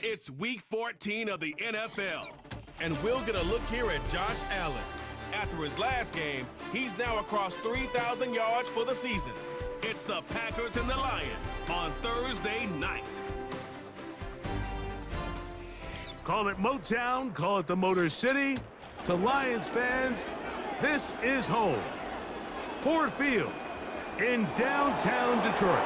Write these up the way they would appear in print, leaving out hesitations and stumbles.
It's week 14 of the NFL, and we'll get a look here at Josh Allen. After his last game, he's now across 3,000 yards for the season. It's the Packers and the Lions on Thursday night. Call it Motown, call it the Motor City. To Lions fans, this is home. Ford Field in downtown Detroit.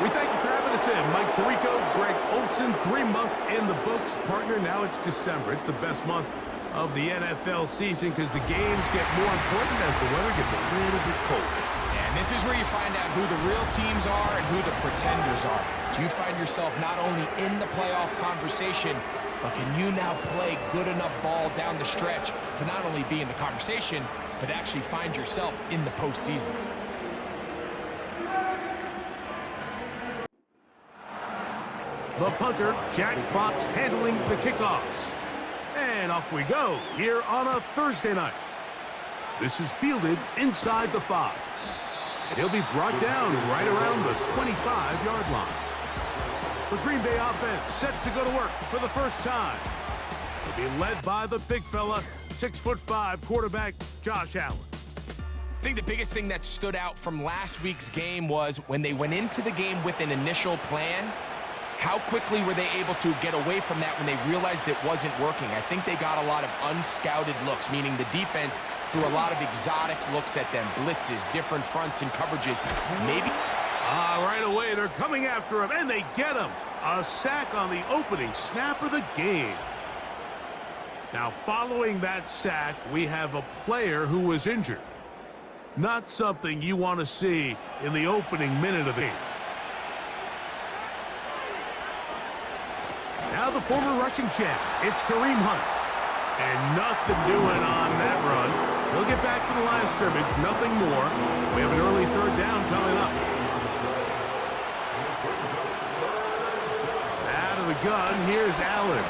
We thank you for having us in. Mike Tirico, Greg Olson, 3 months in the books. Partner, now it's December. It's the best month of the NFL season because the games get more important as the weather gets a little bit colder. And this is where you find out who the real teams are and who the pretenders are. Do you find yourself not only in the playoff conversation, but can you now play good enough ball down the stretch to not only be in the conversation, but actually find yourself in the postseason? The punter, Jack Fox, handling the kickoffs. And off we go here on a Thursday night. This is fielded inside the 5. And he'll be brought down right around the 25-yard line. The Green Bay offense set to go to work for the first time. They'll be led by the big fella, 6'5" quarterback Josh Allen. I think the biggest thing that stood out from last week's game was when they went into the game with an initial plan, how quickly were they able to get away from that when they realized it wasn't working? I think they got a lot of unscouted looks, meaning the defense threw a lot of exotic looks at them, blitzes, different fronts and coverages. Maybe. Right away, they're coming after him, and they get him. A sack on the opening snap of the game. Now, following that sack, we have a player who was injured. Not something you want to see in the opening minute of the game. Now the former rushing champ, it's Kareem Hunt. And nothing doing on that run. He'll get back to the line of scrimmage, nothing more. We have an early third down coming up. Out of the gun, here's Allen.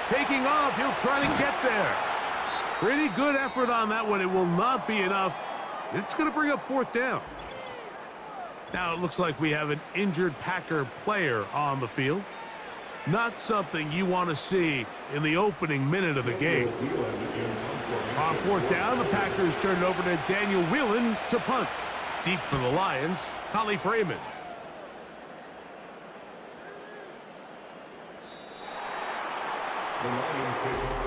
Taking off, he'll try to get there. Pretty good effort on that one. It will not be enough. It's going to bring up fourth down. Now it looks like we have an injured Packer player on the field. Not something you want to see in the opening minute of the game. On fourth down, the Packers turn it over to Daniel Whelan to punt. Deep for the Lions, Holly Freeman.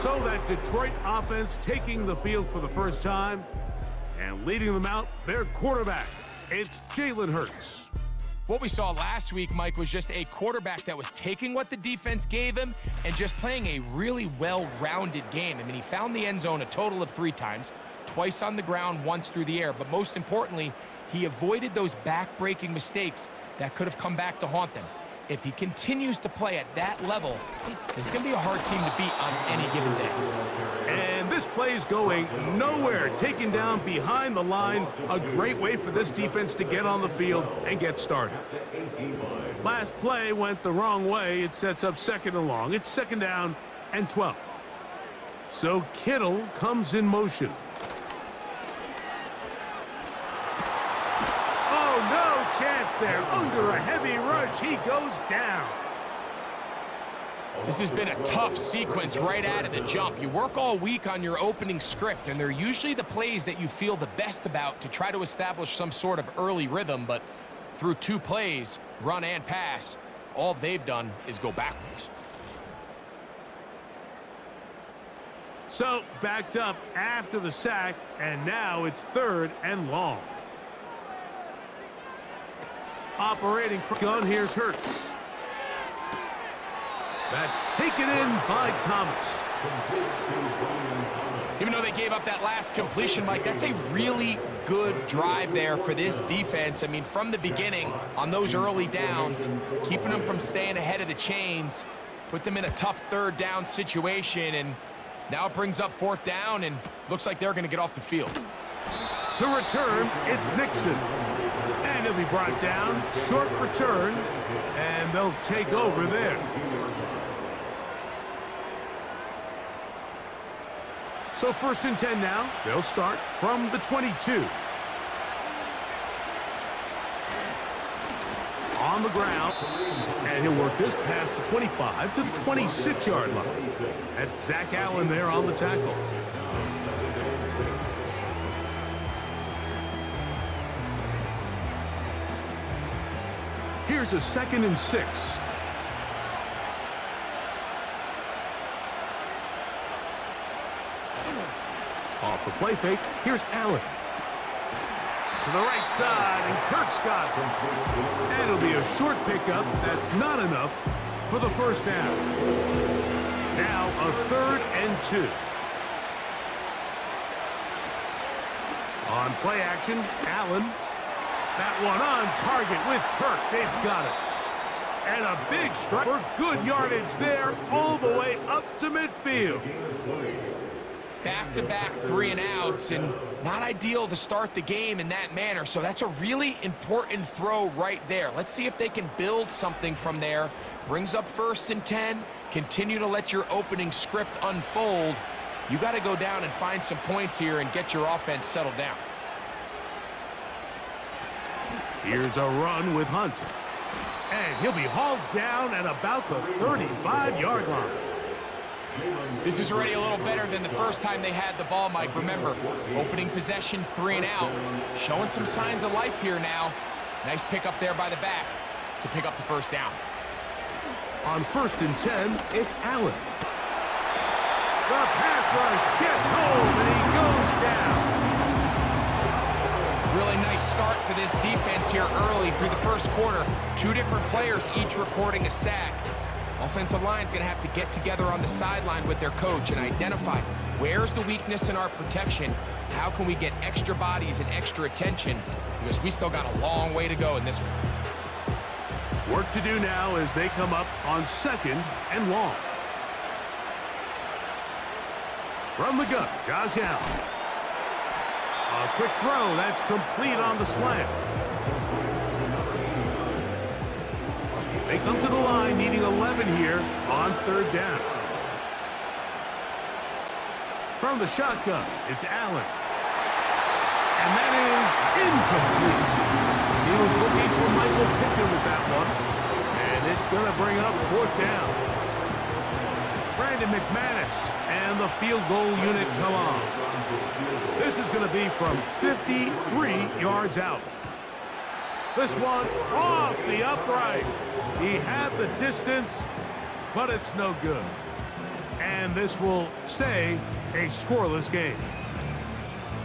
So that Detroit offense taking the field for the first time and leading them out, their quarterback. It's Jalen Hurts. What we saw last week, Mike, was just a quarterback that was taking what the defense gave him and just playing a really well-rounded game. I mean, he found the end zone a total of 3 times, twice on the ground, once through the air. But most importantly, he avoided those back-breaking mistakes that could have come back to haunt them. If he continues to play at that level, it's going to be a hard team to beat on any given day. And this play's going nowhere. Taken down behind the line. A great way for this defense to get on the field and get started. Last play went the wrong way. It sets up second and long. It's second down and 12. So Kittle comes in motion. Chance there, under a heavy rush, he goes down. This has been a tough sequence right out of the jump. You work all week on your opening script, and they're usually the plays that you feel the best about to try to establish some sort of early rhythm, but through 2 plays, run and pass, all they've done is go backwards. So, backed up after the sack, and now it's third and long. Operating for gun, here's Hurts. That's taken in by Thomas. Even though they gave up that last completion, Mike, that's a really good drive there for this defense. I mean, from the beginning, on those early downs, keeping them from staying ahead of the chains, put them in a tough third down situation, and now it brings up fourth down, and looks like they're going to get off the field. To return, it's Nixon. And he'll be brought down, short return, and they'll take over there. So first and 10 now. They'll start from the 22. On the ground, And he'll work this past the 25 to the 26-yard line. That's Zach Allen there on the tackle. Here's a 2nd and 6. Off the play fake, here's Allen. To the right side, and Kirk's got it. And it'll be a short pickup. That's not enough for the first down. Now a 3rd and 2. On play action, Allen. That one on target with Kirk. They've got it. And a big strike for good yardage there all the way up to midfield. Back-to-back 3-and-outs, and not ideal to start the game in that manner. So that's a really important throw right there. Let's see if they can build something from there. Brings up 1st and 10. Continue to let your opening script unfold. You got to go down and find some points here and get your offense settled down. Here's a run with Hunt. And he'll be hauled down at about the 35-yard line. This is already a little better than the first time they had the ball, Mike. Remember, opening possession, 3-and-out. Showing some signs of life here now. Nice pickup there by the back to pick up the first down. On 1st and 10, it's Allen. The pass rush gets home, and he goes down. Really nice start for this defense here early through the first quarter. 2 different players each reporting a sack. Offensive line's going to have to get together on the sideline with their coach and identify where's the weakness in our protection. How can we get extra bodies and extra attention? Because we still got a long way to go in this one. Work to do now as they come up on 2nd and long. From the gun, Josh Allen. A quick throw, that's complete on the slant. They come to the line needing 11 here on 3rd down. From the shotgun, it's Allen. And that is incomplete. He was looking for Michael Pittman with that one. And it's going to bring up 4th down. Brandon McManus and the field goal unit come on. This is going to be from 53 yards out. This one off the upright. He had the distance, but it's no good. And this will stay a scoreless game.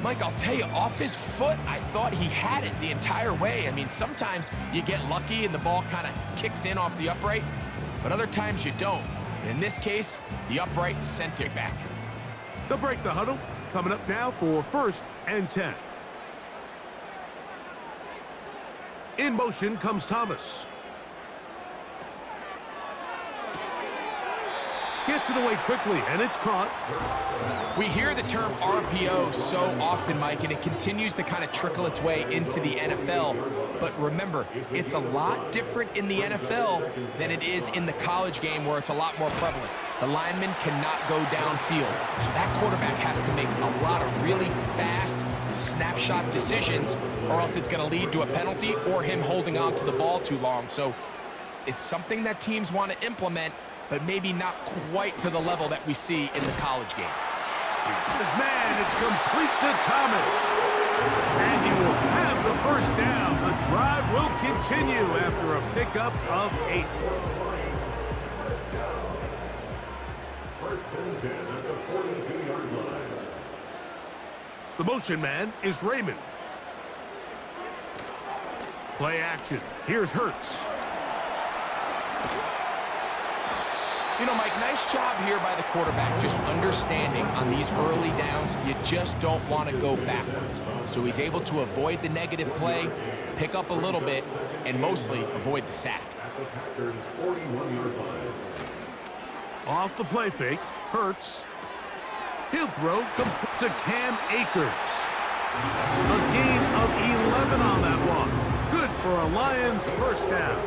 Mike, I'll tell you, off his foot, I thought he had it the entire way. I mean, sometimes you get lucky and the ball kind of kicks in off the upright, but other times you don't. In this case, the upright sent it back. They'll break the huddle. Coming up now for 1st and 10. In motion comes Thomas. Gets it away quickly, and it's caught. We hear the term RPO so often, Mike, and it continues to kind of trickle its way into the NFL. But remember, it's a lot different in the NFL than it is in the college game where it's a lot more prevalent. The lineman cannot go downfield, so that quarterback has to make a lot of really fast snapshot decisions, or else it's going to lead to a penalty or him holding on to the ball too long. So it's something that teams want to implement, but maybe not quite to the level that we see in the college game. His man, it's complete to Thomas. And he will have the first down. The drive will continue after a pickup of 8. The motion man is Raymond. Play action. Here's Hurts. You know, Mike, nice job here by the quarterback, just understanding on these early downs, you just don't want to go backwards. So he's able to avoid the negative play, pick up a little bit, and mostly avoid the sack. Off the play fake, Hurts. He'll throw to Cam Akers. A gain of 11 on that one. Good for a Lions first down.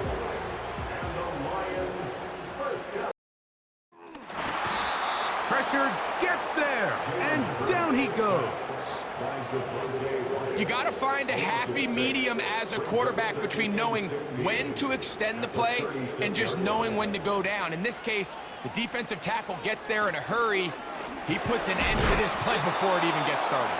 pressured, gets there, and down he goes. You got to find a happy medium as a quarterback between knowing when to extend the play and just knowing when to go down. In this case, the defensive tackle gets there in a hurry. He puts an end to this play before it even gets started.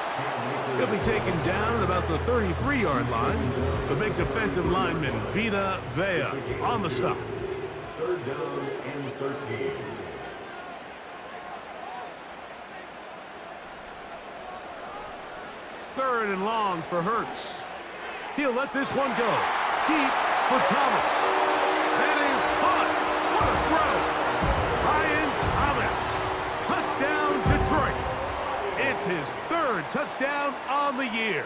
He'll be taken down at about the 33-yard line. The big defensive lineman, Vita Vea, on the stop. 3rd down and 13. Third and long for Hurts. He'll let this one go. Deep for Thomas. That is caught. What a throw. Ryan Thomas. Touchdown, Detroit. It's his 3rd touchdown on the year.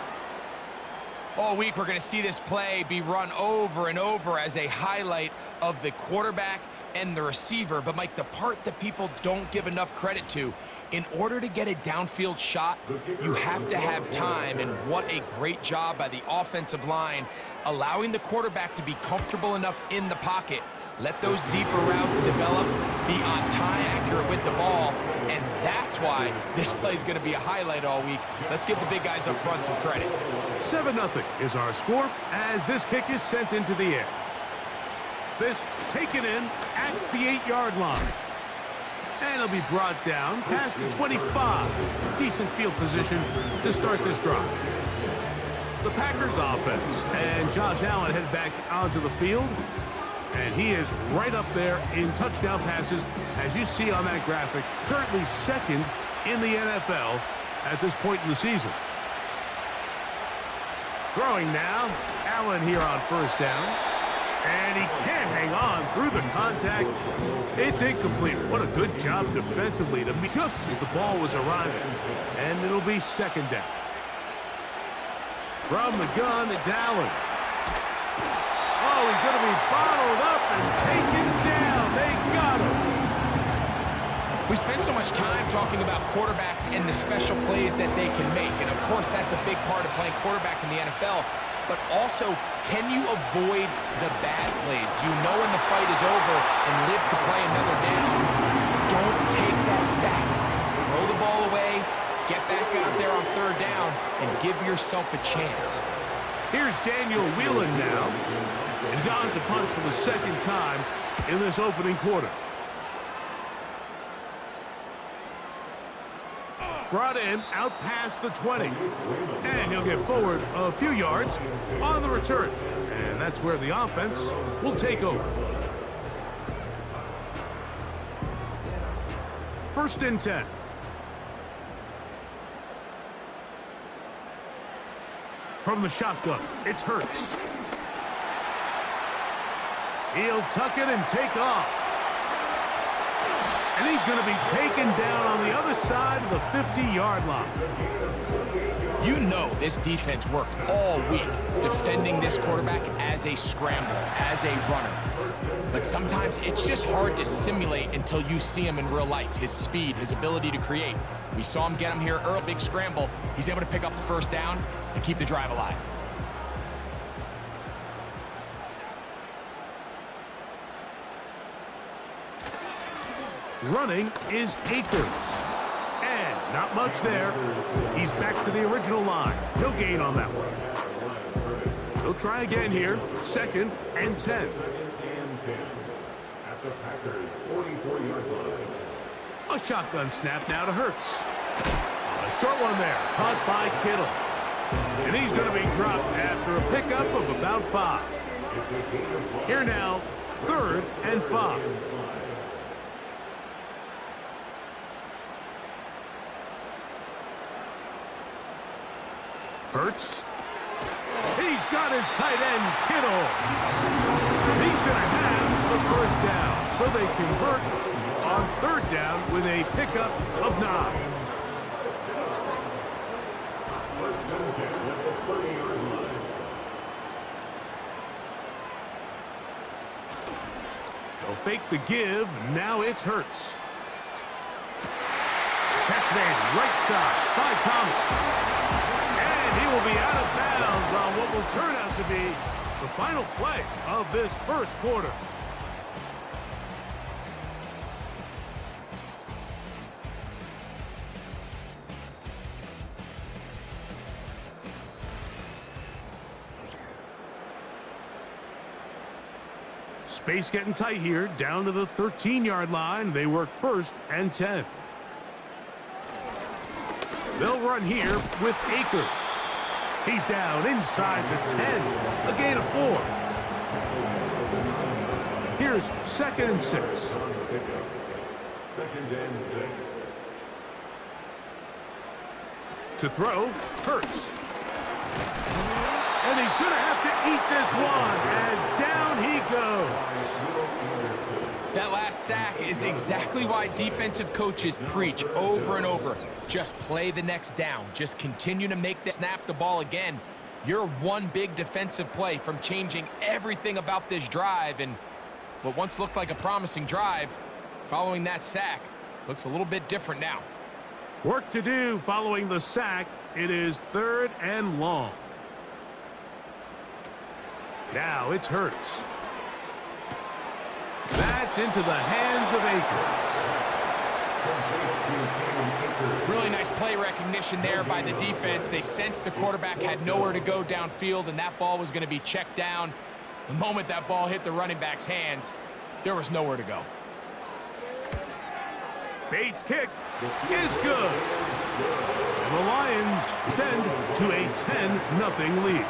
All week, we're going to see this play be run over and over as a highlight of the quarterback and the receiver. But, Mike, the part that people don't give enough credit to, in order to get a downfield shot, you have to have time, and what a great job by the offensive line, allowing the quarterback to be comfortable enough in the pocket, let those deeper routes develop, be on time, accurate with the ball, and that's why this play is going to be a highlight all week. Let's give the big guys up front some credit. 7-0 is our score as this kick is sent into the air. This taken in at the 8-yard line. And it'll be brought down past the 25. Decent field position to start this drive. The Packers offense, and Josh Allen head back onto the field. And he is right up there in touchdown passes, as you see on that graphic. Currently 2nd in the NFL at this point in the season. Throwing now, Allen here on 1st down. And he can't hang on through the contact. It's incomplete. What a good job defensively to meet just as the ball was arriving. And it'll be 2nd down. From the gun, it's Allen. Oh, he's going to be bottled up and taken down. They got him. We spend so much time talking about quarterbacks and the special plays that they can make. And, of course, that's a big part of playing quarterback in the NFL. But also, can you avoid the bad plays? Do you know when the fight is over and live to play another down? Don't take that sack. Throw the ball away, get back out there on 3rd down, and give yourself a chance. Here's Daniel Whelan now. And John to punt for the 2nd time in this opening quarter. Brought in, out past the 20. And he'll get forward a few yards on the return. And that's where the offense will take over. 1st and 10. From the shotgun, it's Hurts. He'll tuck it and take off. And he's going to be taken down on the other side of the 50-yard line. You know this defense worked all week defending this quarterback as a scrambler, as a runner. But sometimes it's just hard to simulate until you see him in real life. His speed, his ability to create. We saw him get him here early, big scramble. He's able to pick up the 1st down and keep the drive alive. Running is Akers. And not much there. He's back to the original line. No gain on that one. He'll try again here. 2nd and 10. At the Packers' 44-yard line. A shotgun snap now to Hurts. A short one there. Caught by Kittle. And he's going to be dropped after a pickup of about 5. Here now, 3rd and 5. Hurts. He's got his tight end, Kittle. He's going to have the 1st down. So they convert on 3rd down with a pickup of 9. They'll fake the give. Now it's Hurts. Catch made right side by Thomas. He will be out of bounds on what will turn out to be the final play of this 1st quarter. Space getting tight here, down to the 13-yard line. They work 1st and 10. They'll run here with Akers. He's down inside the 10. A gain of 4. Here's 2nd and 6. 2nd and 6. To throw, Hurts. And he's going to have to eat this one as down he goes. That last sack is exactly why defensive coaches preach over and over. Just play the next down. Just continue to make the snap the ball again. You're one big defensive play from changing everything about this drive, and what once looked like a promising drive, following that sack, looks a little bit different now. Work to do following the sack. It is 3rd and long. Now it's Hurts. That's into the hands of Akers. Really nice play recognition there by the defense. They sensed the quarterback had nowhere to go downfield, and that ball was going to be checked down. The moment that ball hit the running back's hands, there was nowhere to go. Bates' kick is good. And the Lions extend to a 10-0 lead.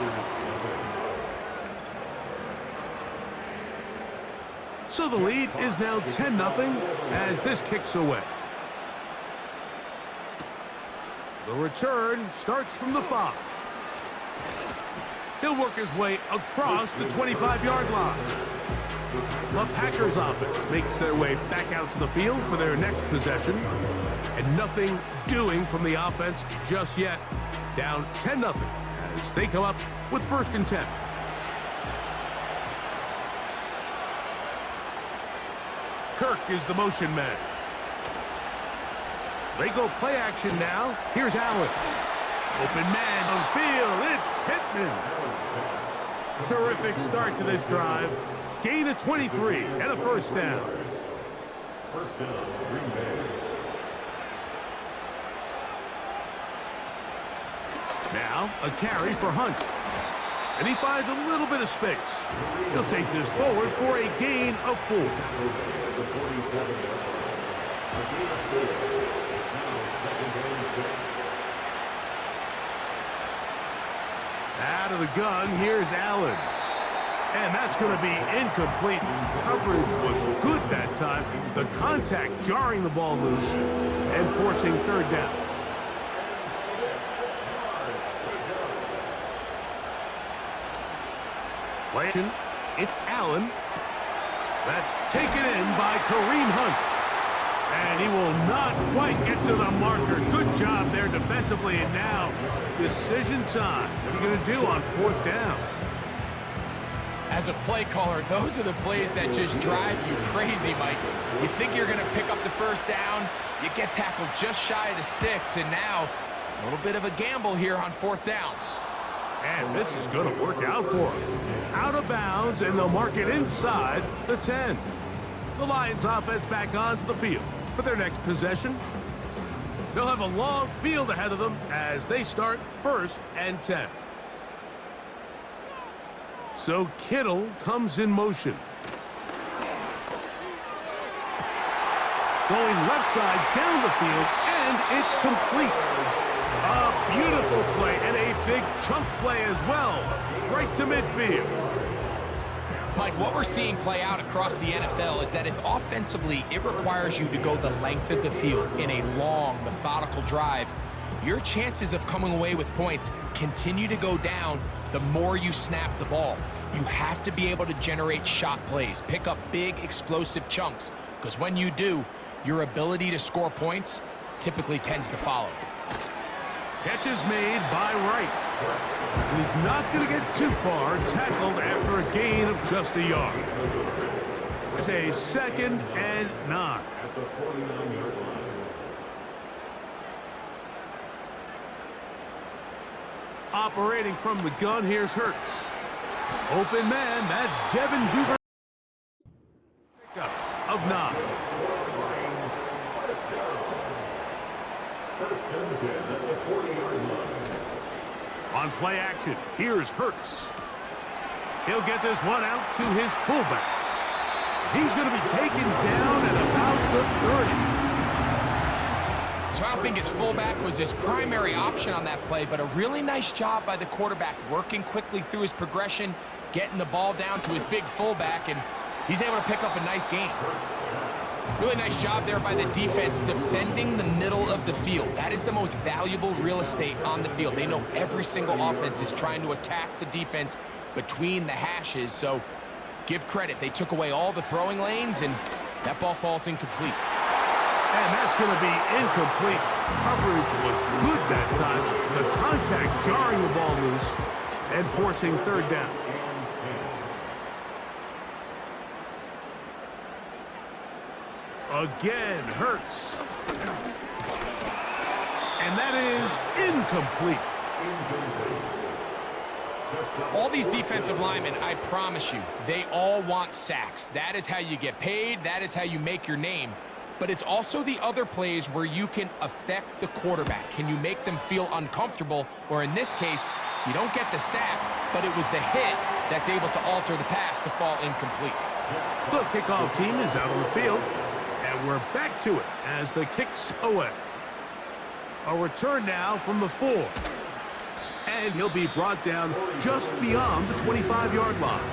So the lead is now 10-0 as this kicks away. The return starts from the 5. He'll work his way across the 25-yard line. The Packers offense makes their way back out to the field for their next possession. And nothing doing from the offense just yet. Down 10-0 as they come up with 1st and 10. Kirk is the motion man. They go play action now. Here's Allen. Open man on field. It's Pittman. Terrific start to this drive. Gain of 23 and a 1st down. 1st down, Green Bay. Now a carry for Hunt. And he finds a little bit of space. He'll take this forward for a gain of 4. The 47-yard line. A gain of 4. It's now 2nd and 6. Out of the gun, here's Allen. And that's going to be incomplete. Coverage was good that time. The contact jarring the ball loose and forcing 3rd down. It's Allen. That's taken in by Kareem Hunt. And he will not quite get to the marker. Good job there defensively. And now, decision time. What are you going to do on 4th down? As a play caller, those are the plays that just drive you crazy, Mike. You think you're going to pick up the 1st down, you get tackled just shy of the sticks, and now a little bit of a gamble here on 4th down. And this is going to work out for them. Out of bounds, and they'll mark it inside the 10. The Lions offense back onto the field for their next possession. They'll have a long field ahead of them as they start 1st and 10. So Kittle comes in motion. Going left side down the field, and it's complete. A beautiful play and a big chunk play as well, right to midfield. Mike, what we're seeing play out across the NFL is that if offensively it requires you to go the length of the field in a long, methodical drive, your chances of coming away with points continue to go down the more you snap the ball. You have to be able to generate shot plays, pick up big, explosive chunks, because when you do, your ability to score points typically tends to follow. Catch is made by Wright. And he's not going to get too far, tackled after a gain of just a yard. It's a 2nd and 9. At the 49-yard line. Operating from the gun, here's Hurts. Open man, that's Devin Duvernay of 9. First and 10 at the 40-yard line. On play action, here's Hurts. He'll get this one out to his fullback. He's going to be taken down at about the 30. So I don't think his fullback was his primary option on that play, but a really nice job by the quarterback working quickly through his progression, getting the ball down to his big fullback, and he's able to pick up a nice gain. Really nice job there by the defense defending the middle of the field. That is the most valuable real estate on the field. They know every single offense is trying to attack the defense between the hashes, so give credit. They took away all the throwing lanes, and that ball falls incomplete. And that's going to be incomplete. Coverage was good that time. The contact jarring the ball loose and forcing third down. Again, Hurts. And that is incomplete. All these defensive linemen, I promise you, they all want sacks. That is how you get paid. That is how you make your name. But it's also the other plays where you can affect the quarterback. Can you make them feel uncomfortable? Or in this case, you don't get the sack, but it was the hit that's able to alter the pass to fall incomplete. The kickoff team is out on the field, and we're back to it as the kick's away. A return now from the 4. And he'll be brought down just beyond the 25-yard line.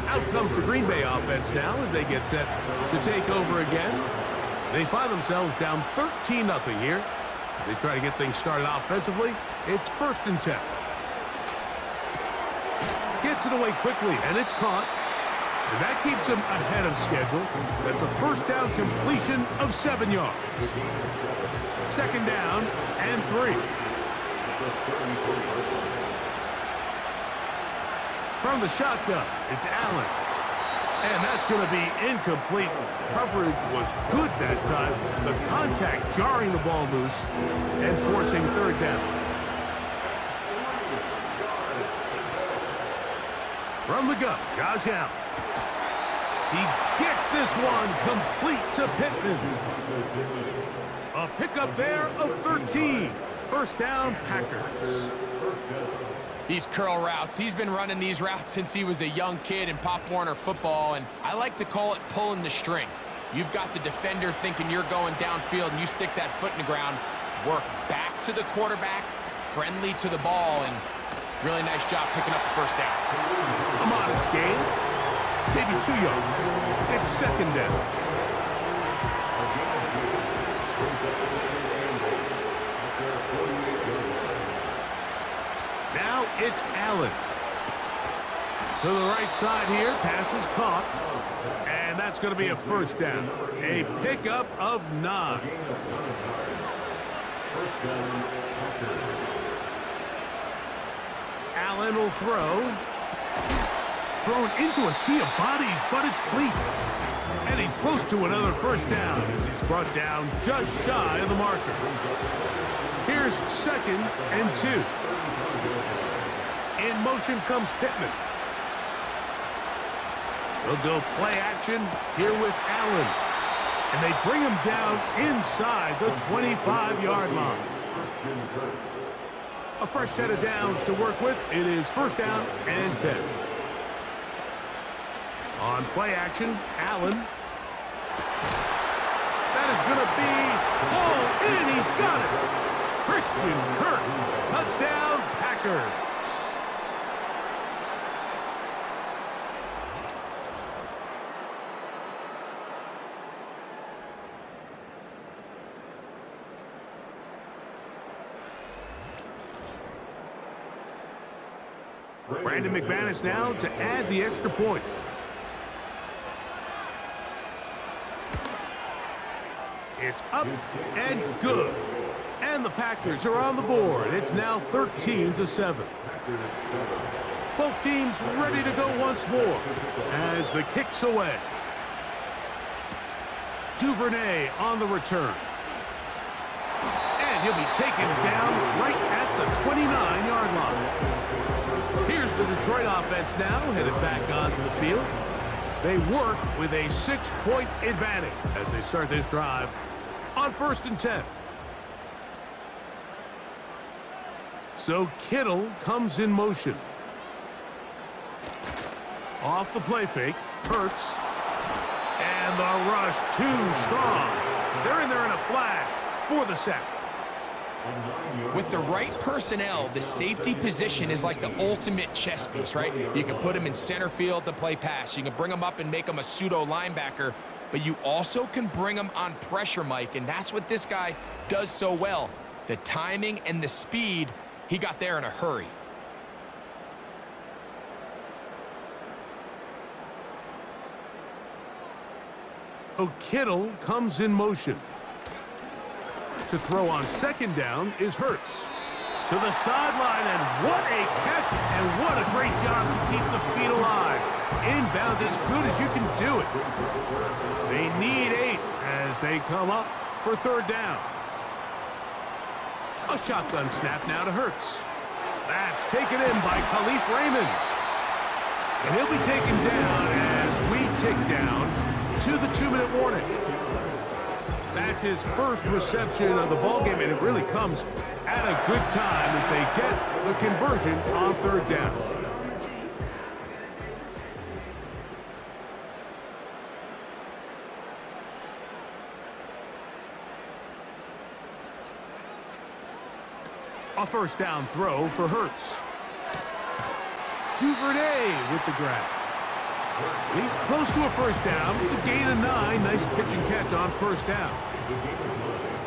Out comes the Green Bay offense now as they get set to take over again. They find themselves down 13-0 here. As they try to get things started offensively, it's 1st and 10. Gets it away quickly, and it's caught. And that keeps him ahead of schedule. That's a first down completion of 7 yards. 2nd down and 3. From the shotgun, it's Allen. And that's going to be incomplete. Coverage was good that time. The contact jarring the ball loose and forcing third down. From the gun, Josh Allen. He gets this one complete to Pittman. A pickup there of 13. First down, Packers. These curl routes, he's been running these routes since he was a young kid in Pop Warner football, and I like to call it pulling the string. You've got the defender thinking you're going downfield, and you stick that foot in the ground, work back to the quarterback, friendly to the ball, and really nice job picking up the first down. A modest gain, maybe 2 yards. It's 2nd down. Now it's Allen. To the right side here, pass is caught. And that's going to be a first down. A pickup of 9. Allen will throw. Thrown into a sea of bodies, but it's clean. And he's close to another first down as he's brought down just shy of the marker. Here's 2nd and 2. In motion comes Pittman. They'll go play action here with Allen. And they bring him down inside the 25-yard line. A fresh set of downs to work with. It is 1st down and 10. On play action, Allen. That is going to be hauled in. He's got it. Christian Kirk. Touchdown, Packers. Brandon McManus now to add the extra point. It's up and good. And the Packers are on the board. It's now 13-7. Both teams ready to go once more as the kick's away. Duvernay on the return. And he'll be taken down right at the 29-yard line. Here's the Detroit offense now headed back onto the field. They work with a 6-point advantage as they start this drive on 1st and 10. So Kittle comes in motion. Off the play fake, Hurts. And the rush too strong. They're in there in a flash for the sack. With the right personnel, the safety position is like the ultimate chess piece, right? You can put him in center field to play pass. You can bring him up and make him a pseudo linebacker, but you also can bring him on pressure, Mike, and that's what this guy does so well. The timing and the speed, he got there in a hurry. So Kittle comes in motion. To throw on second down is Hurts. To the sideline, and what a catch, and what a great job to keep the feet alive. Inbounds as good as you can do it. They need 8 as they come up for third down. A shotgun snap now to Hurts. That's taken in by Khalif Raymond. And he'll be taken down as we tick down to the 2-minute warning. That's his first reception of the ballgame, and it really comes at a good time as they get the conversion on third down. A first down throw for Hurts. Duvernay with the grab. He's close to a first down. It's a gain of 9. Nice pitch and catch on first down.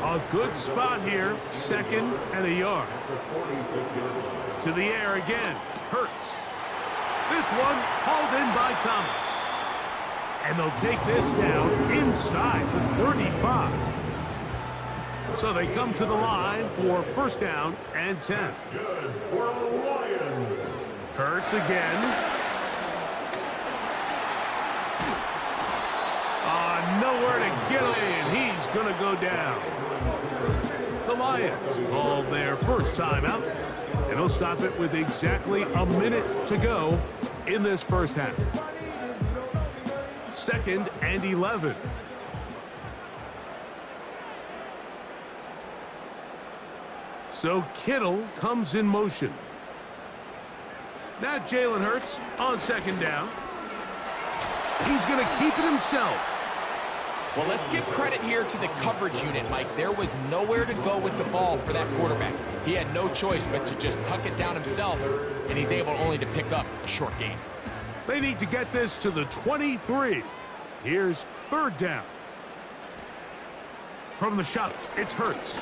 A good spot here. 2nd and a yard. To the air again. Hurts. This one hauled in by Thomas. And they'll take this down inside the 35. So they come to the line for first down and 10. Hurts again. Nowhere to get away, and he's going to go down. The Lions called their first timeout, and he'll stop it with exactly a minute to go in this first half. 2nd and 11. So Kittle comes in motion. Now Jalen Hurts on second down. He's going to keep it himself. Well, let's give credit here to the coverage unit, Mike. There was nowhere to go with the ball for that quarterback. He had no choice but to just tuck it down himself, and he's able only to pick up a short gain. They need to get this to the 23. Here's third down. From the shot, it's Hurts.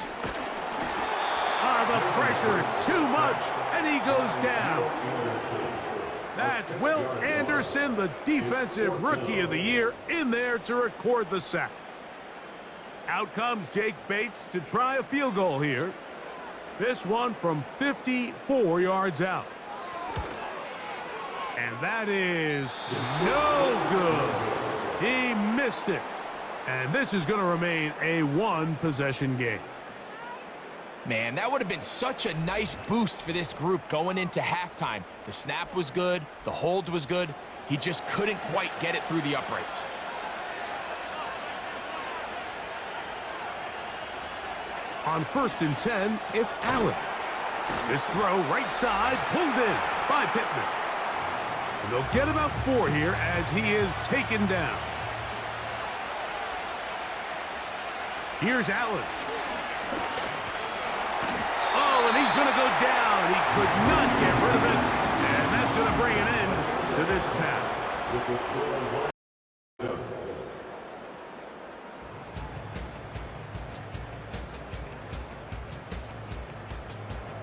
The pressure, too much, and he goes down. That's Will Anderson, the Defensive Rookie of the Year, in there to record the sack. Out comes Jake Bates to try a field goal here. This one from 54 yards out. And that is no good. He missed it. And this is going to remain a one-possession game. Man, that would have been such a nice boost for this group going into halftime. The snap was good. The hold was good. He just couldn't quite get it through the uprights. On 1st and 10, it's Allen. This throw right side pulled in by Pittman. And they'll get about 4 here as he is taken down. Here's Allen. Oh, and he's going to go down. He could not get rid of it. And that's going to bring an end to this pass.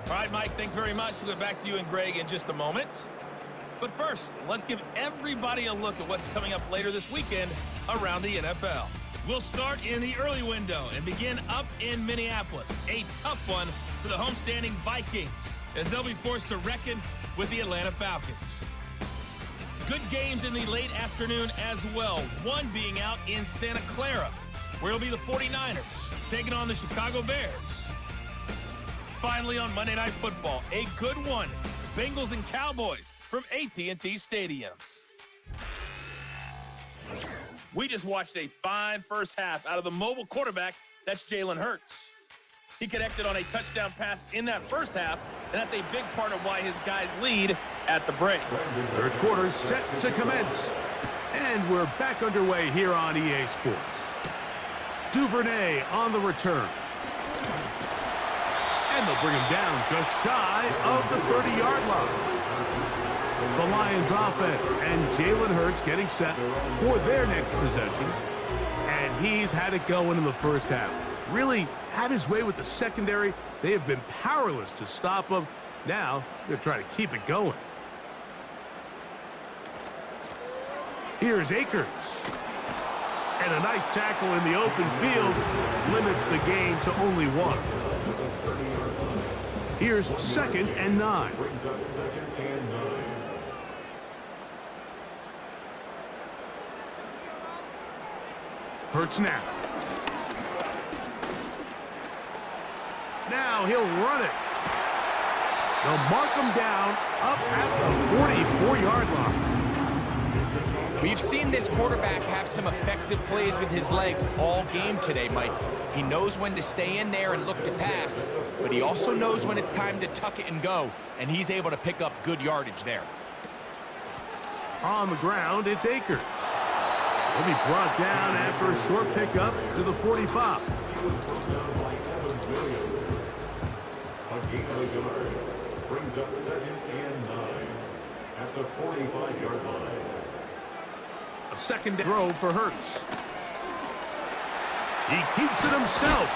All right, Mike, thanks very much. We'll get back to you and Greg in just a moment. But first, let's give everybody a look at what's coming up later this weekend around the NFL. We'll start in the early window and begin up in Minneapolis. A tough one for the homestanding Vikings as they'll be forced to reckon with the Atlanta Falcons. Good games in the late afternoon as well. One being out in Santa Clara, where it'll be the 49ers taking on the Chicago Bears. Finally, on Monday Night Football, a good one. Bengals and Cowboys from AT&T Stadium. We just watched a fine first half out of the mobile quarterback. That's Jalen Hurts. He connected on a touchdown pass in that first half, and that's a big part of why his guys lead at the break. Third quarter set to commence. And And we're back underway here on EA Sports. Duvernay on the return. And they'll bring him down just shy of the 30-yard line. The Lions offense and Jalen Hurts getting set for their next possession. And he's had it going in the first half. Really had his way with the secondary. They have been powerless to stop him. Now they're trying to keep it going. Here's Akers. And a nice tackle in the open field limits the gain to only 1. Here's 2nd and 9. Hurts now. Now he'll run it. They'll mark him down up at the 44-yard line. We've seen this quarterback have some effective plays with his legs all game today, Mike. He knows when to stay in there and look to pass, but he also knows when it's time to tuck it and go, and he's able to pick up good yardage there. On the ground, it's Akers. He'll be brought down after a short pickup to the 45. A gain of a yard. Brings up 2nd and 9 at the 45-yard line. A second throw for Hurts. He keeps it himself.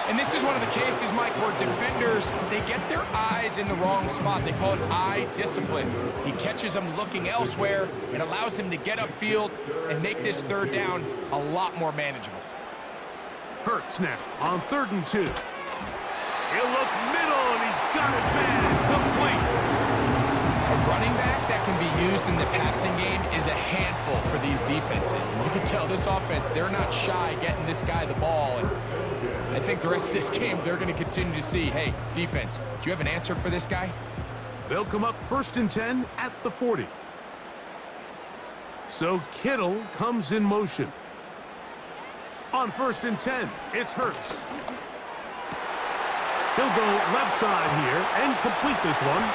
And this is one of the cases, Mike, where defenders, they get their eyes in the wrong spot. They call it eye discipline. He catches them looking elsewhere. It allows him to get upfield and make this third down a lot more manageable. Hurts now on 3rd and 2. He'll look middle, and he's got his man complete. A running back that can be used in the passing game is a handful for these defenses. And you can tell this offense, they're not shy getting this guy the ball. And I think the rest of this game, they're going to continue to see, hey, defense, do you have an answer for this guy? They'll come up 1st and 10 at the 40. So Kittle comes in motion. On 1st and 10, it's Hurts. He'll go left side here and complete this one.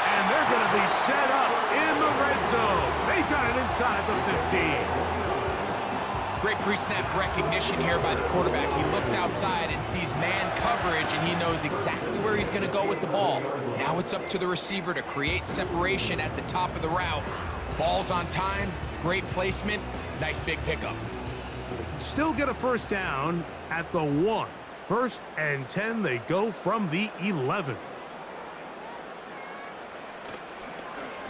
And they're going to be set up in the red zone. They've got it inside the 15. Great pre-snap recognition here by the quarterback. He looks outside and sees man coverage, and he knows exactly where he's going to go with the ball. Now it's up to the receiver to create separation at the top of the route. Ball's on time, great placement, nice big pickup. Still get a first down at the 1. 1st and 10, they go from the 11.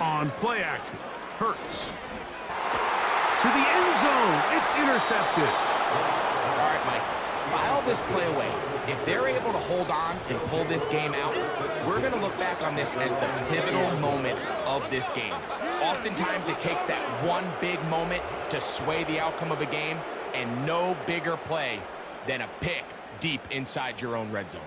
On play action, Hurts. To the end zone, it's intercepted. All right, Mike, file this play away. If they're able to hold on and pull this game out, we're going to look back on this as the pivotal moment of this game. Oftentimes, it takes that one big moment to sway the outcome of a game, and no bigger play than a pick deep inside your own red zone.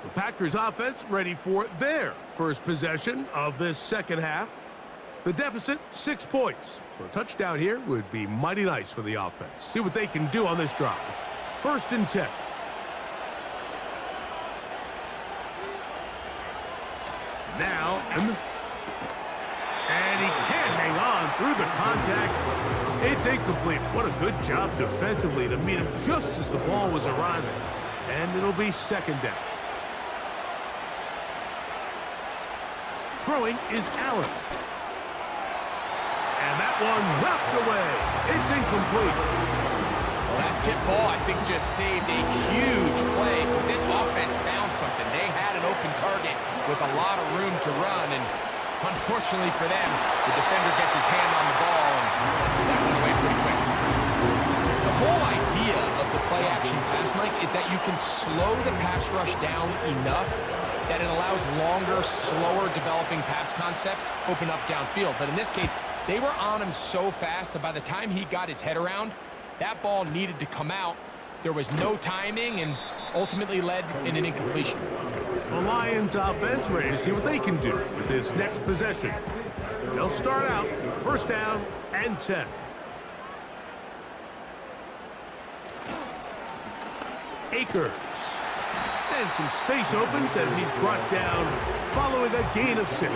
The Packers offense ready for their first possession of this second half. The deficit, 6 points. So a touchdown here would be mighty nice for the offense. See what they can do on this drive. 1st and 10. Now, and he can't hang on through the contact. It's incomplete. What a good job defensively to meet him just as the ball was arriving. And it'll be 2nd down. Throwing is Allen. And that one knocked away. It's incomplete. Well, that tip ball, I think, just saved a huge play because this offense found something. They had an open target with a lot of room to run, and unfortunately for them, the defender gets his hand on the ball, and that went away pretty quick. The whole idea of the play-action pass, Mike, is that you can slow the pass rush down enough that it allows longer, slower developing pass concepts open up downfield. But in this case, they were on him so fast that by the time he got his head around, that ball needed to come out. There was no timing and ultimately led in an incompletion. The Lions offense ready to see what they can do with this next possession. They'll start out 1st down and 10. Akers. And some space opens as he's brought down following a gain of 6.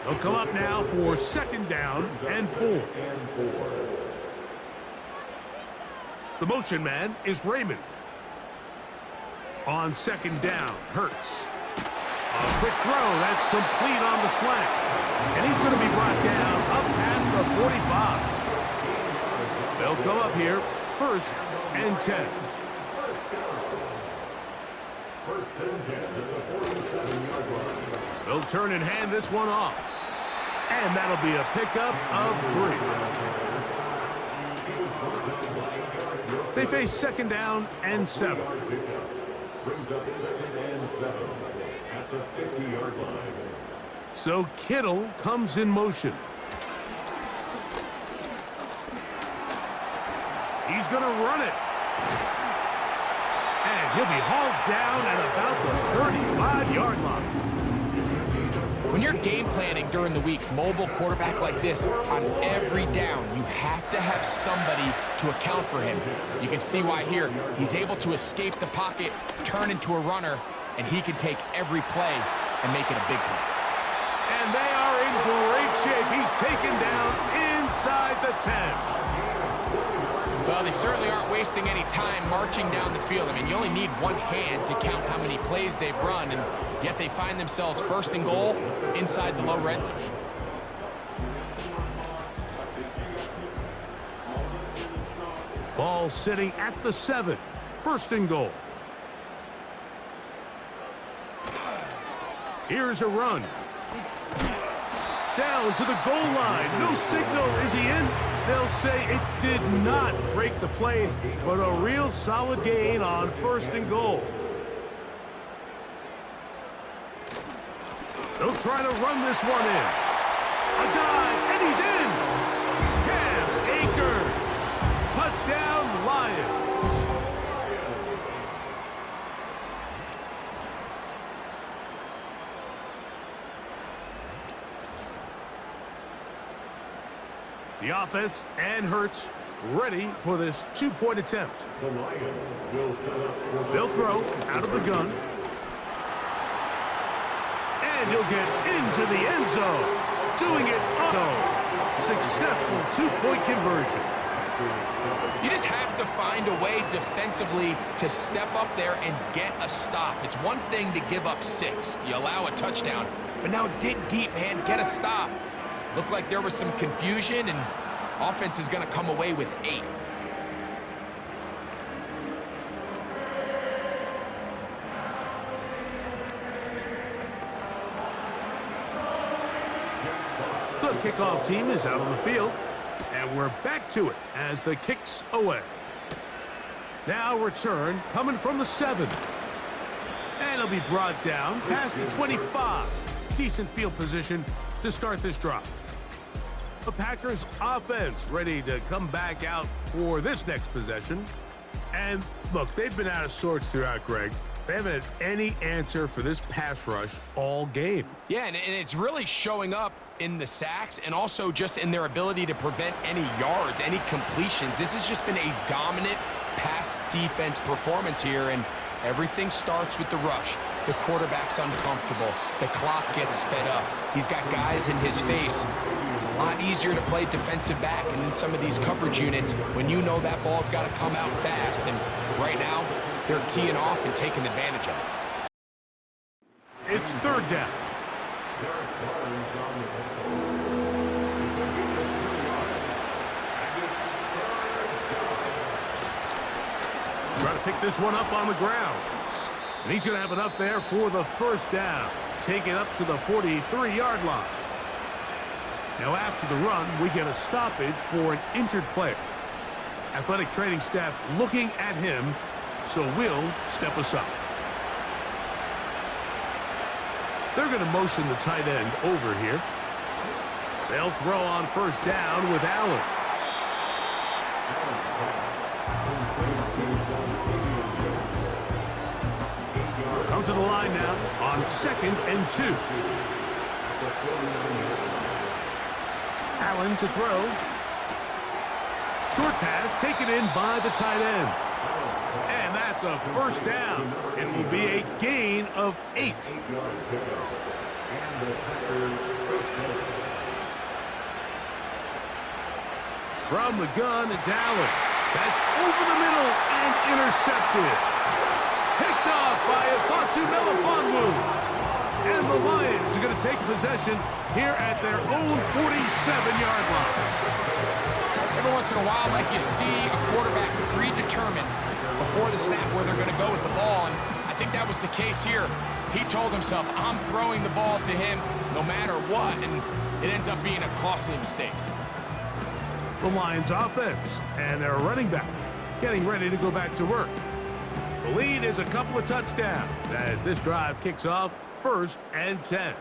They'll come up now for 2nd down and 4. The motion man is Raymond. On 2nd down, Hurts. A quick throw, that's complete on the slant. And he's going to be brought down up past the 45. They'll come up here, 1st and 10. First and 10 at the 47-yard line. They'll turn and hand this one off. And that'll be a pickup of 3. They face 2nd down and 7. Brings up 2nd and 7 at the 50-yard line. So Kittle comes in motion. He's going to run it. And he'll be hauled down at about the 35-yard line. When you're game planning during the week, mobile quarterback like this, on every down, you have to have somebody to account for him. You can see why here. He's able to escape the pocket, turn into a runner, and he can take every play and make it a big play. And they are in great shape. He's taken down inside the 10. Well, they certainly aren't wasting any time marching down the field. I mean, you only need one hand to count how many plays they've run, and yet they find themselves 1st and goal inside the low red zone. Ball sitting at the 7. 1st and goal. Here's a run. Down to the goal line. No signal. Is he in? They'll say it did not break the plane, but a real solid gain on 1st and goal. They'll try to run this one in. A dive, and he's in. Cam Akers. Touchdown, Lions. The offense and Hurts ready for this 2-point attempt. The Lions will set up for They'll throw out of the gun. And he'll get into the end zone. Doing it auto. Successful 2-point conversion. You just have to find a way defensively to step up there and get a stop. It's one thing to give up 6. You allow a touchdown. But now dig deep, man. Get a stop. Looked like there was some confusion, and offense is going to come away with 8. The kickoff team is out on the field, and we're back to it as the kick's away. Now return coming from the 7. And it'll be brought down past the 25. Decent field position to start this drive. The Packers offense ready to come back out for this next possession. And look, they've been out of sorts throughout, Greg. They haven't had any answer for this pass rush all game. Yeah, and it's really showing up in the sacks and also just in their ability to prevent any yards, any completions. This has just been a dominant pass defense performance here, and everything starts with the rush. The quarterback's uncomfortable. The clock gets sped up. He's got guys in his face. It's a lot easier to play defensive back, and in some of these coverage units, when you know that ball's got to come out fast, and right now, they're teeing off and taking advantage of it. It's 3rd down. Try to pick this one up on the ground. And he's going to have enough there for the 1st down. Take it up to the 43-yard line. Now after the run, we get a stoppage for an injured player. Athletic training staff looking at him, so will step aside. They're going to motion the tight end over here. They'll throw on 1st down with Allen. Come to the line now on 2nd and 2. Allen to throw. Short pass taken in by the tight end. And that's a first down. It will be a gain of 8. From the gun, it's Allen. That's over the middle and intercepted. Picked off by Afonso Melifonwu. And the Lions are going to take possession here at their own 47-yard line. Every once in a while, Mike, you see a quarterback predetermined before the snap where they're going to go with the ball, and I think that was the case here. He told himself, I'm throwing the ball to him no matter what, and it ends up being a costly mistake. The Lions offense and their running back getting ready to go back to work. The lead is a couple of touchdowns as this drive kicks off 1st and 10.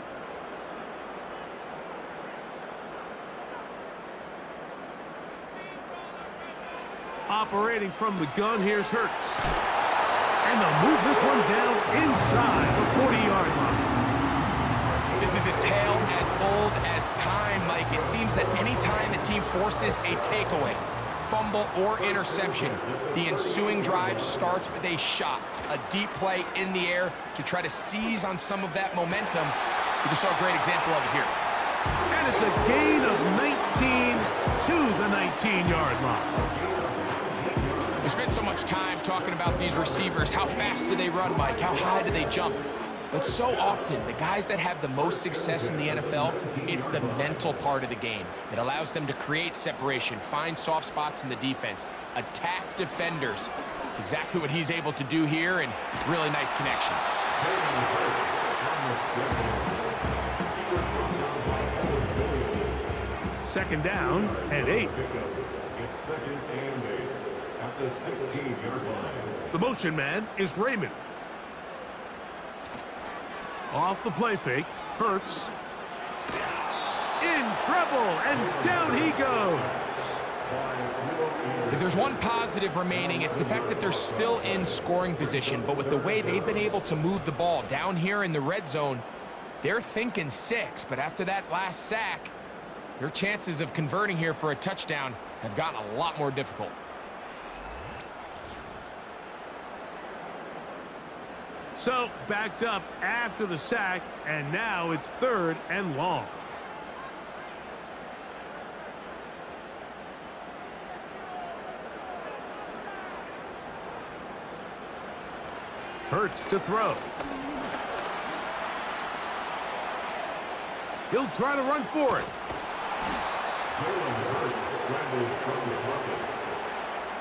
Operating from the gun, here's Hurts. And they'll move this one down inside the 40-yard line. This is a tale as old as time, Mike. It seems that any time a team forces a takeaway, fumble, or interception, the ensuing drive starts with a shot, a deep play in the air to try to seize on some of that momentum. We just saw a great example of it here. And it's a gain of 19 to the 19-yard line. We spent so much time talking about these receivers. How fast do they run, Mike? How high do they jump? But so often, the guys that have the most success in the NFL, it's the mental part of the game. It allows them to create separation, find soft spots in the defense, attack defenders. It's exactly what he's able to do here, and really nice connection. Second down and 8. It's 2nd and 8 at the 16-yard line. The motion man is Raymond. Off the play fake, Hurts. In trouble, and down he goes. If there's one positive remaining, it's the fact that they're still in scoring position. But with the way they've been able to move the ball down here in the red zone, they're thinking 6. But after that last sack, their chances of converting here for a touchdown have gotten a lot more difficult. So, backed up after the sack, and now it's 3rd and long. Hurts to throw. He'll try to run for it.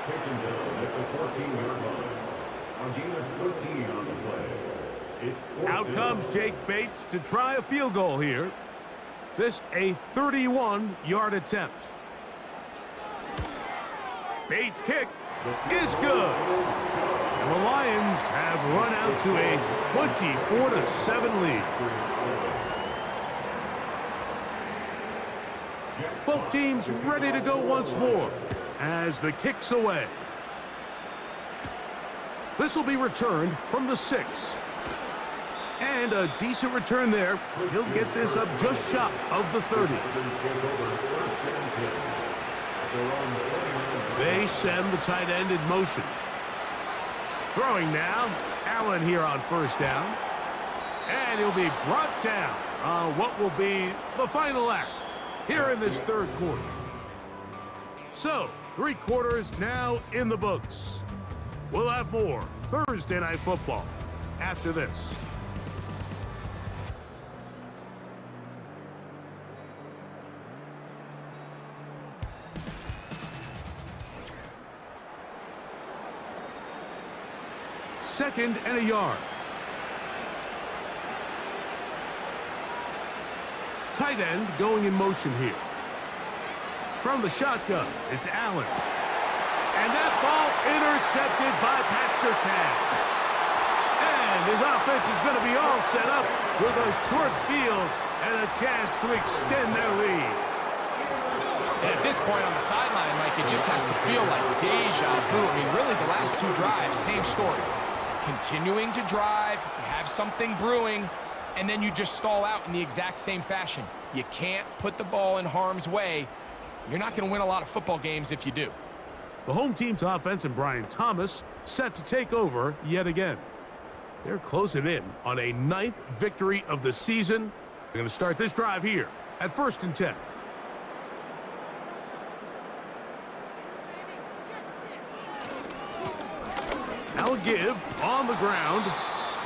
Taken down at the 14-yard line. A gain of 13 on the play. It's Out comes Jake Bates to try a field goal here. This a 31-yard attempt. Bates' kick is good. And the Lions have run out to a 24-7 lead. Both teams ready to go once more as the kick's away. This will be returned from the 6. And a decent return there. He'll get this up just short of the 30. They send the tight end in motion. Throwing now, Allen here on 1st down. And he'll be brought down on what will be the final act here in this 3rd quarter. So, 3 quarters now in the books. We'll have more Thursday Night Football after this. Second and a yard. Tight end going in motion here. From the shotgun, it's Allen. And that ball intercepted by Pat Surtain. And his offense is going to be all set up with a short field and a chance to extend their lead. And at this point on the sideline, Mike, it just has to feel like deja vu. I mean, really, the last 2 drives, same story. Continuing to drive, you have something brewing, and then you just stall out in the exact same fashion. You can't put the ball in harm's way. You're not going to win a lot of football games if you do. The home team's offense and Brian Thomas set to take over yet again. They're closing in on a 9th victory of the season. They're going to start this drive here at 1st and 10. Now a give on the ground,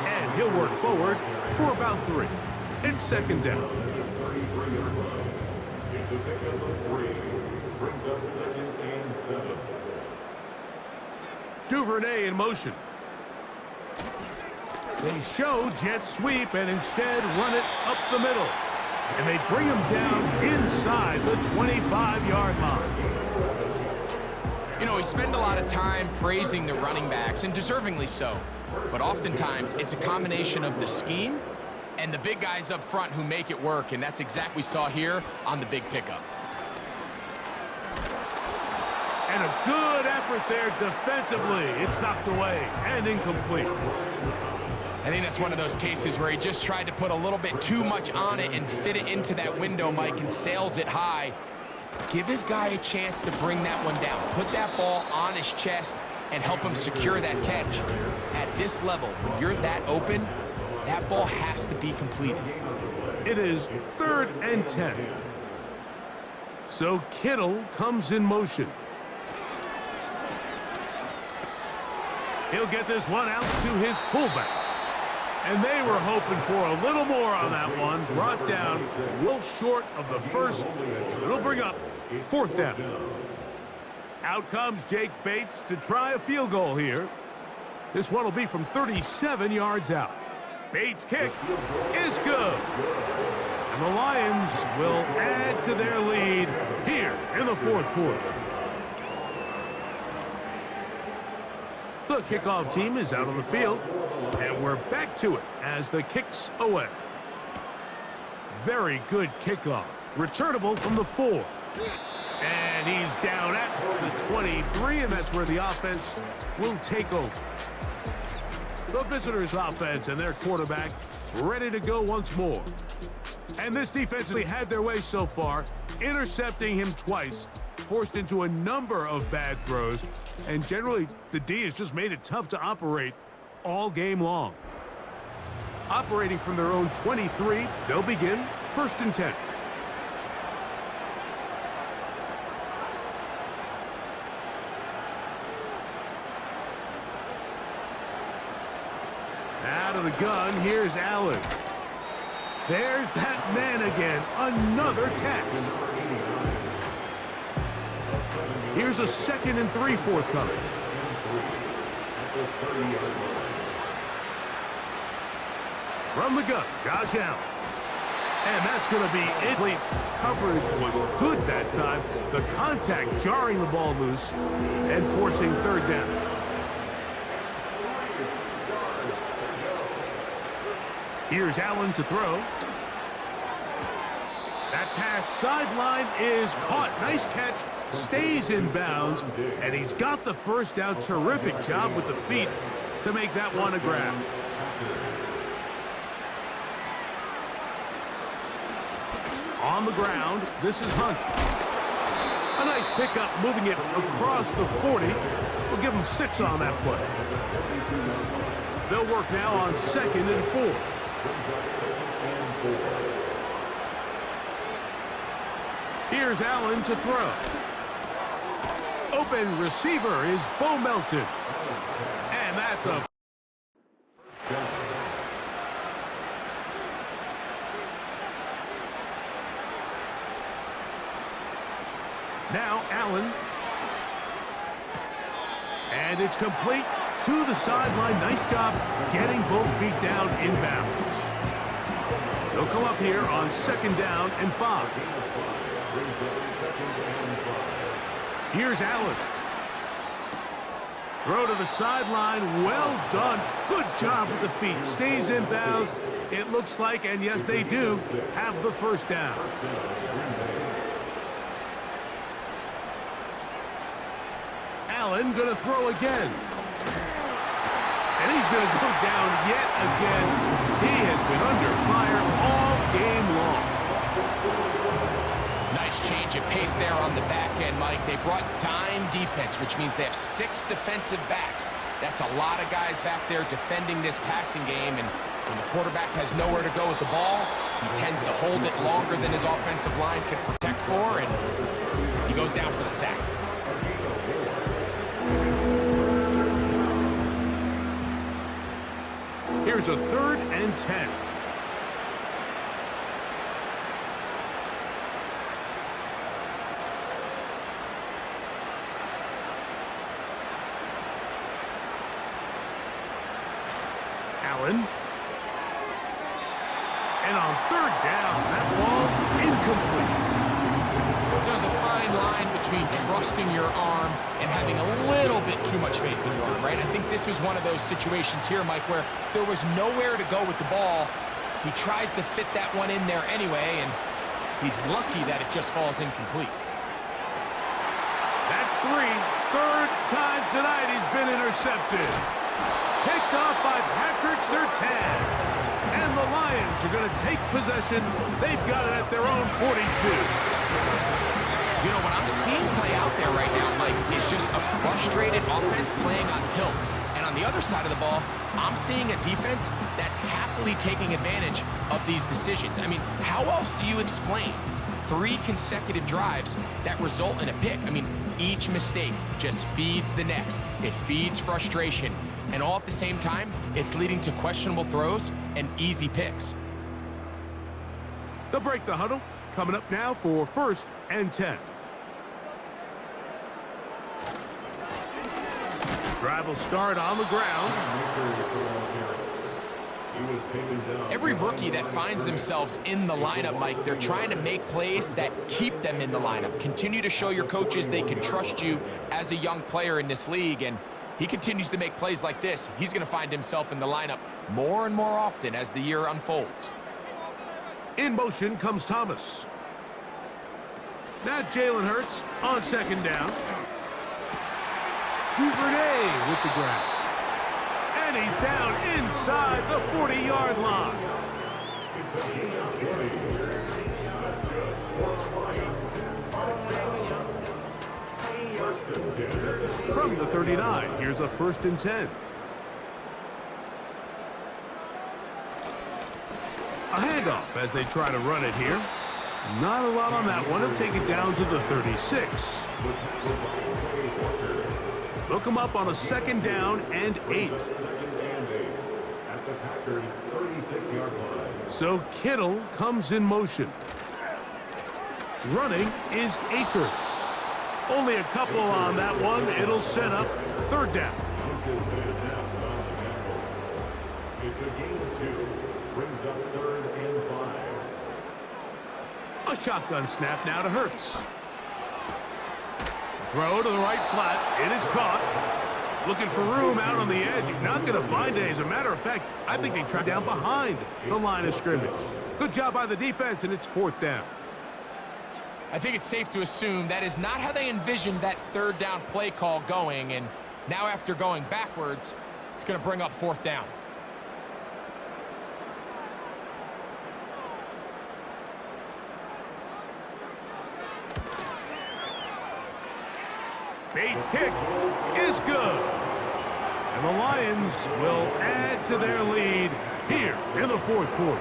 and he'll work forward for about 3. It's 2nd down. It's a pickup of 3. Brings up 2nd and 7. Duvernay in motion. They show jet sweep and instead run it up the middle. And they bring him down inside the 25-yard line. You know, we spend a lot of time praising the running backs, and deservingly so. But oftentimes, it's a combination of the scheme and the big guys up front who make it work, and that's exactly what we saw here on the big pickup. And a good effort there defensively. It's knocked away and incomplete. I think that's one of those cases where he just tried to put a little bit too much on it and fit it into that window, Mike, and sails it high. Give his guy a chance to bring that one down. Put that ball on his chest and help him secure that catch. At this level, when you're that open, that ball has to be completed. It is 3rd and 10. So Kittle comes in motion. He'll get this one out to his fullback. And they were hoping for a little more on that one. Brought down a little short of the first. So it'll bring up 4th down. Out comes Jake Bates to try a field goal here. This one will be from 37 yards out. Bates' kick is good. And the Lions will add to their lead here in the 4th quarter. The kickoff team is out on the field, and we're back to it as the kick's away. Very good kickoff. Returnable from the 4. And he's down at the 23, and that's where the offense will take over. The visitors' offense and their quarterback ready to go once more. And this defense has had their way so far, intercepting him twice, forced into a number of bad throws, and generally the D has just made it tough to operate all game long. Operating from their own 23, they'll begin 1st and 10. Out of the gun, here's Allen. There's that man again, another catch. Here's a 2nd and 3 forthcoming. From the gun, Josh Allen. And that's going to be incomplete. Coverage was good that time. The contact jarring the ball loose and forcing 3rd down. Here's Allen to throw. That pass sideline is caught. Nice catch. Stays in bounds, and he's got the 1st down. Terrific job with the feet to make that one a grab. On the ground, this is Hunt. A nice pickup, moving it across the 40. We'll give him 6 on that play. They'll work now on 2nd and 4. Here's Allen to throw. Open receiver is Bo Melton. And that's a... Now Allen. And it's complete to the sideline. Nice job getting both feet down inbounds. They'll come up here on 2nd down and 5. Here's Allen. Throw to the sideline. Well done. Good job with the feet. Stays in bounds. It looks like, and yes, they do, have the 1st down. Allen going to throw again. And he's going to go down yet again. He has been under fire all game long. Nice change of pace there on the back end, Mike. They brought dime defense, which means they have 6 defensive backs. That's a lot of guys back there defending this passing game, and when the quarterback has nowhere to go with the ball, he tends to hold it longer than his offensive line can protect for, and he goes down for the sack. Here's a 3rd and 10. Allen. And on 3rd down, that ball incomplete. There's a fine line between trusting your arm and having a little bit too much faith in your arm, right? I think this was one of those situations here, Mike, where there was nowhere to go with the ball. He tries to fit that one in there anyway, and he's lucky that it just falls incomplete. That's 3. 3rd time tonight he's been intercepted. Picked off by Patrick Surtain. And the Lions are going to take possession. They've got it at their own 42. You know, what I'm seeing play out there right now, Mike, is just a frustrated offense playing on tilt. And on the other side of the ball, I'm seeing a defense that's happily taking advantage of these decisions. I mean, how else do you explain 3 consecutive drives that result in a pick? I mean, each mistake just feeds the next. It feeds frustration. And all at the same time, it's leading to questionable throws and easy picks. They'll break the huddle. Coming up now for 1st and 10. Drive will start on the ground. Every rookie that finds themselves in the lineup, Mike, they're trying to make plays that keep them in the lineup. Continue to show your coaches they can trust you as a young player in this league, and he continues to make plays like this. He's going to find himself in the lineup more and more often as the year unfolds. In motion comes Thomas. Now Jalen Hurts on 2nd down. Duvernay with the grab. And he's down inside the 40-yard line. From the 39, here's a 1st and 10. A handoff as they try to run it here. Not a lot on that one. He'll take it down to the 36. Look him up on a 2nd down and 8. So Kittle comes in motion. Running is Akers. Only a couple on that one. It'll set up 3rd down. It's a gain of 2. Brings up 3rd and 5. A shotgun snap now to Hurts. Throw to the right flat. It is caught. Looking for room out on the edge. You're not going to find it. As a matter of fact, I think they track down behind the line of scrimmage. Good job by the defense, and it's 4th down. I think it's safe to assume that is not how they envisioned that 3rd down play call going, and now after going backwards, it's going to bring up 4th down. Bates' kick is good. And the Lions will add to their lead here in the 4th quarter.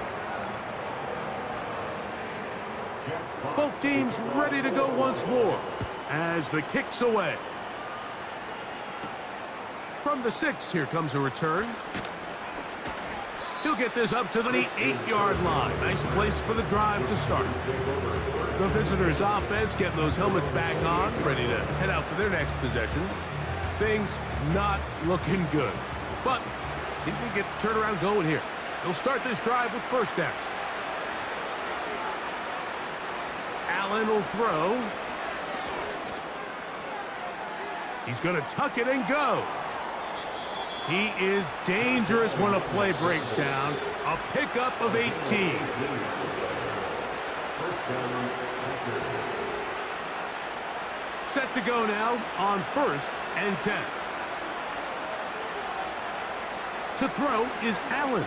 Both teams ready to go once more as the kick's away. From the 6, here comes a return. He'll get this up to the 8-yard line. Nice place for the drive to start. The visitors' offense getting those helmets back on, ready to head out for their next possession. Things not looking good. But see if they get the turnaround going here. They'll start this drive with 1st down. Allen will throw. He's going to tuck it and go. He is dangerous when a play breaks down. A pickup of 18. Set to go now on 1st and 10. To throw is Allen.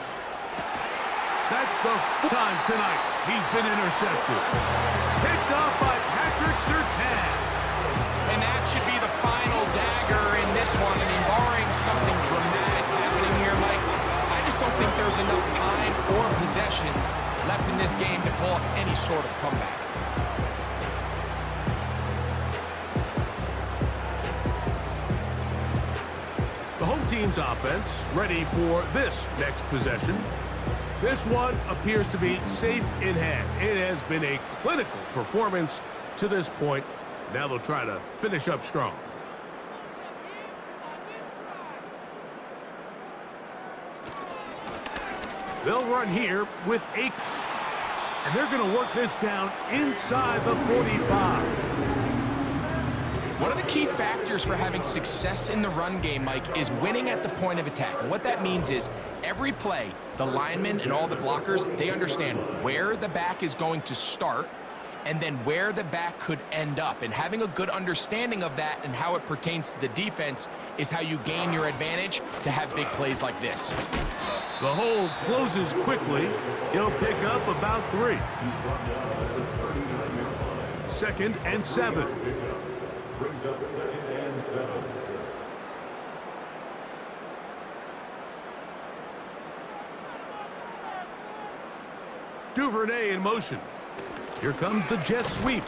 That's the time tonight he's been intercepted. Picked off by Patrick possessions left in this game to pull off any sort of comeback. The home team's offense ready for this next possession. This one appears to be safe in hand. It has been a clinical performance to this point. Now they'll try to finish up strong. They'll run here with Akers. And they're going to work this down inside the 45. One of the key factors for having success in the run game, Mike, is winning at the point of attack. And what that means is every play, the linemen and all the blockers, they understand where the back is going to start and then where the back could end up. And having a good understanding of that and how it pertains to the defense is how you gain your advantage to have big plays like this. The hole closes quickly. He'll pick up about 3. 2nd and 7. Brings up 2nd and 7. Duvernay in motion. Here comes the jet sweep.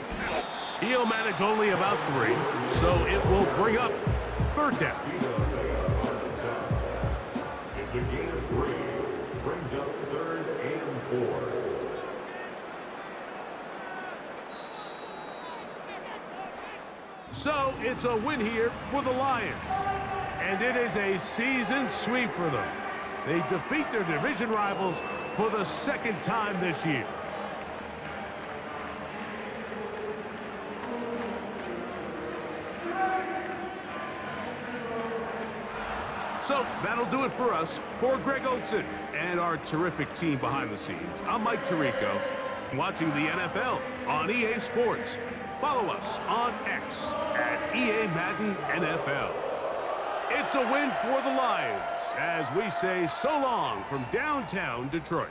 He'll manage only about 3, so it will bring up 3rd down. It's a gain of 3. Brings up 3rd and 4. So it's a win here for the Lions. And it is a season sweep for them. They defeat their division rivals for the 2nd time this year. So that'll do it for us. For Greg Olson and our terrific team behind the scenes, I'm Mike Tirico, watching the NFL on EA Sports. Follow us on X at EA Madden NFL. It's a win for the Lions as we say so long from downtown Detroit.